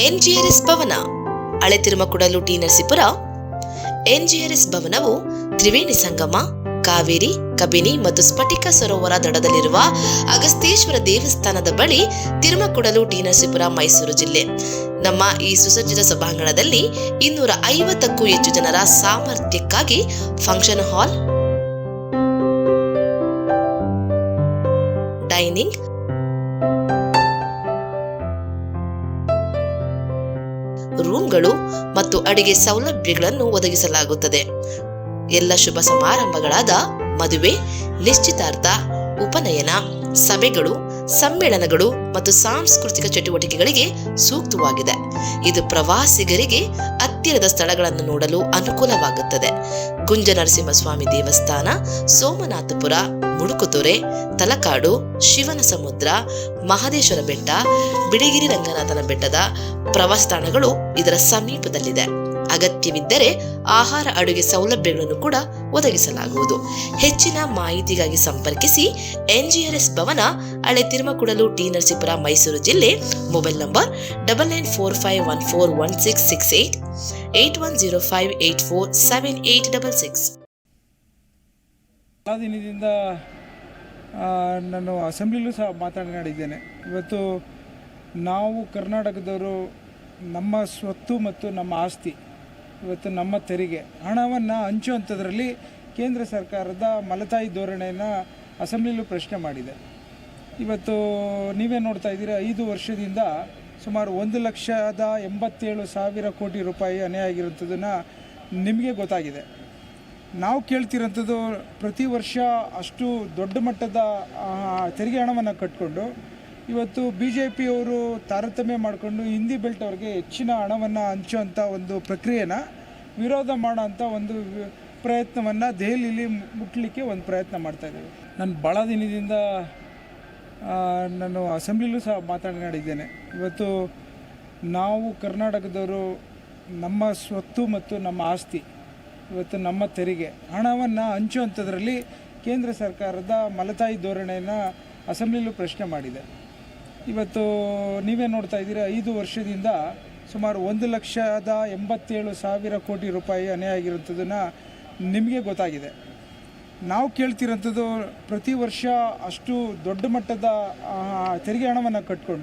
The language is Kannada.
ಎನ್ಜಿಆರ್ಎಸ್ ಭವನ, ಹಳೆ ತಿರುಮಕುಡಲು ಟಿ ನರಸೀಪುರ. ಎನ್ಜಿಆರ್ಎಸ್ ಭವನವು ತ್ರಿವೇಣಿ ಸಂಗಮ, ಕಾವೇರಿ, ಕಬಿನಿ ಮತ್ತು ಸ್ಫಟಿಕ ಸರೋವರ ದಡದಲ್ಲಿರುವ ಅಗಸ್ತೇಶ್ವರ ದೇವಸ್ಥಾನದ ಬಳಿ, ತಿರುಮಕುಡಲು ಟಿ ನರಸೀಪುರ, ಮೈಸೂರು ಜಿಲ್ಲೆ. ನಮ್ಮ ಈ ಸುಸಜ್ಜಿತ ಸಭಾಂಗಣದಲ್ಲಿ 250ಕ್ಕೂ ಹೆಚ್ಚು ಜನರ ಸಾಮರ್ಥ್ಯಕ್ಕಾಗಿ ಫಂಕ್ಷನ್ ಹಾಲ್, ಡೈನಿಂಗ್, ರೂಮ್ಗಳು ಮತ್ತು ಅಡಿಗೆ ಸೌಲಭ್ಯಗಳನ್ನು ಒದಗಿಸಲಾಗುತ್ತದೆ. ಎಲ್ಲ ಶುಭ ಸಮಾರಂಭಗಳಾದ ಮದುವೆ, ನಿಶ್ಚಿತಾರ್ಥ, ಉಪನಯನ, ಸಭೆಗಳು, ಸಮ್ಮೇಳನಗಳು ಮತ್ತು ಸಾಂಸ್ಕೃತಿಕ ಚಟುವಟಿಕೆಗಳಿಗೆ ಸೂಕ್ತವಾಗಿದೆ. ಇದು ಪ್ರವಾಸಿಗರಿಗೆ ಹತ್ತಿರದ ಸ್ಥಳಗಳನ್ನು ನೋಡಲು ಅನುಕೂಲವಾಗುತ್ತದೆ. ಕುಂಜನರಸಿಂಹಸ್ವಾಮಿ ದೇವಸ್ಥಾನ, ಸೋಮನಾಥಪುರ, ಮುಡುಕುತೊರೆ, ತಲಕಾಡು, ಶಿವನ ಸಮುದ್ರ, ಮಹದೇಶ್ವರ ಬೆಟ್ಟ, ಬಿಳಿಗಿರಿ ರಂಗನಾಥನ ಬೆಟ್ಟದ ಪ್ರವಾಸ ತಾಣಗಳು ಇದರ ಸಮೀಪದಲ್ಲಿದೆ. ಅಗತ್ಯವಿದ್ದರೆ ಆಹಾರ ಅಡುಗೆ ಸೌಲಭ್ಯಗಳನ್ನು ಕೂಡ ಒದಗಿಸಲಾಗುವುದು. ಹೆಚ್ಚಿನ ಮಾಹಿತಿಗಾಗಿ ಸಂಪರ್ಕಿಸಿ ಎನ್ಜಿಆರ್ಎಸ್ ಭವನ, ಹಳೆ ತಿರುಮಕುಡಲು ಟಿ ನರಸೀಪುರ, ಮೈಸೂರು ಜಿಲ್ಲೆ. Mobile number 9945141668, 8105847866. ದಿನದಿಂದ ನಾನು ಅಸೆಂಬ್ಲಿಲೂ ಸಹ ಮಾತನಾಡಿದ್ದೇನೆ. ಇವತ್ತು ನಾವು ಕರ್ನಾಟಕದವರು, ನಮ್ಮ ಸ್ವತ್ತು ಮತ್ತು ನಮ್ಮ ಆಸ್ತಿ, ಇವತ್ತು ನಮ್ಮ ತೆರಿಗೆ ಹಣವನ್ನು ಹಂಚುವಂಥದ್ರಲ್ಲಿ ಕೇಂದ್ರ ಸರ್ಕಾರದ ಮಲತಾಯಿ ಧೋರಣೆಯನ್ನು ಅಸೆಂಬ್ಲಿಲೂ ಪ್ರಶ್ನೆ ಮಾಡಿದೆ. ಇವತ್ತು ನೀವೇ ನೋಡ್ತಾ ಇದ್ದೀರಾ, 5 ವರ್ಷದಿಂದ ಸುಮಾರು 1,87,000 ಕೋಟಿ ರೂಪಾಯಿ ಅನ್ಯಾಯ ಆಗಿರೋಂಥದ್ದನ್ನು ನಿಮಗೆ ಗೊತ್ತಾಗಿದೆ. ನಾವು ಕೇಳ್ತಿರೋಂಥದ್ದು, ಪ್ರತಿ ವರ್ಷ ಅಷ್ಟು ದೊಡ್ಡ ಮಟ್ಟದ ತೆರಿಗೆ ಹಣವನ್ನು ಕಟ್ಕೊಂಡು ಇವತ್ತು BJPಯವರು ತಾರತಮ್ಯ ಮಾಡಿಕೊಂಡು ಹಿಂದಿ ಬೆಲ್ಟ್ ಅವ್ರಿಗೆ ಹೆಚ್ಚಿನ ಹಣವನ್ನು ಹಂಚುವಂಥ ಒಂದು ಪ್ರಕ್ರಿಯೆನ ವಿರೋಧ ಮಾಡೋಂಥ ಒಂದು ಪ್ರಯತ್ನವನ್ನು ದೆಹಲಿಯಲ್ಲಿ ಮುಟ್ಲಿಕ್ಕೆ ಒಂದು ಪ್ರಯತ್ನ ಮಾಡ್ತಾಯಿದ್ದೇವೆ. ನಾನು ಭಾಳ ದಿನದಿಂದ ನಾನು ಅಸೆಂಬ್ಲಿಲೂ ಸಹ ಮಾತನಾಡಿದ್ದೇನೆ. ಇವತ್ತು ನಾವು ಕರ್ನಾಟಕದವರು, ನಮ್ಮ ಸ್ವತ್ತು ಮತ್ತು ನಮ್ಮ ಆಸ್ತಿ, ಇವತ್ತು ನಮ್ಮ ತೆರಿಗೆ ಹಣವನ್ನು ಹಂಚುವಂಥದ್ರಲ್ಲಿ ಕೇಂದ್ರ ಸರ್ಕಾರದ ಮಲತಾಯಿ ಧೋರಣೆಯನ್ನು ಅಸೆಂಬ್ಲಿಲೂ ಪ್ರಶ್ನೆ ಮಾಡಿದೆ. ಇವತ್ತು ನೀವೇ ನೋಡ್ತಾ ಇದ್ದೀರಾ, 5 ವರ್ಷದಿಂದ ಸುಮಾರು 1,87,000 ಕೋಟಿ ರೂಪಾಯಿ ಅನ್ಯಾಯ ಆಗಿರೋಂಥದ್ದನ್ನು ನಿಮಗೆ ಗೊತ್ತಾಗಿದೆ. ನಾವು ಕೇಳ್ತಿರೋಂಥದ್ದು, ಪ್ರತಿ ವರ್ಷ ಅಷ್ಟು ದೊಡ್ಡ ಮಟ್ಟದ ತೆರಿಗೆ ಹಣವನ್ನು ಕಟ್ಕೊಂಡು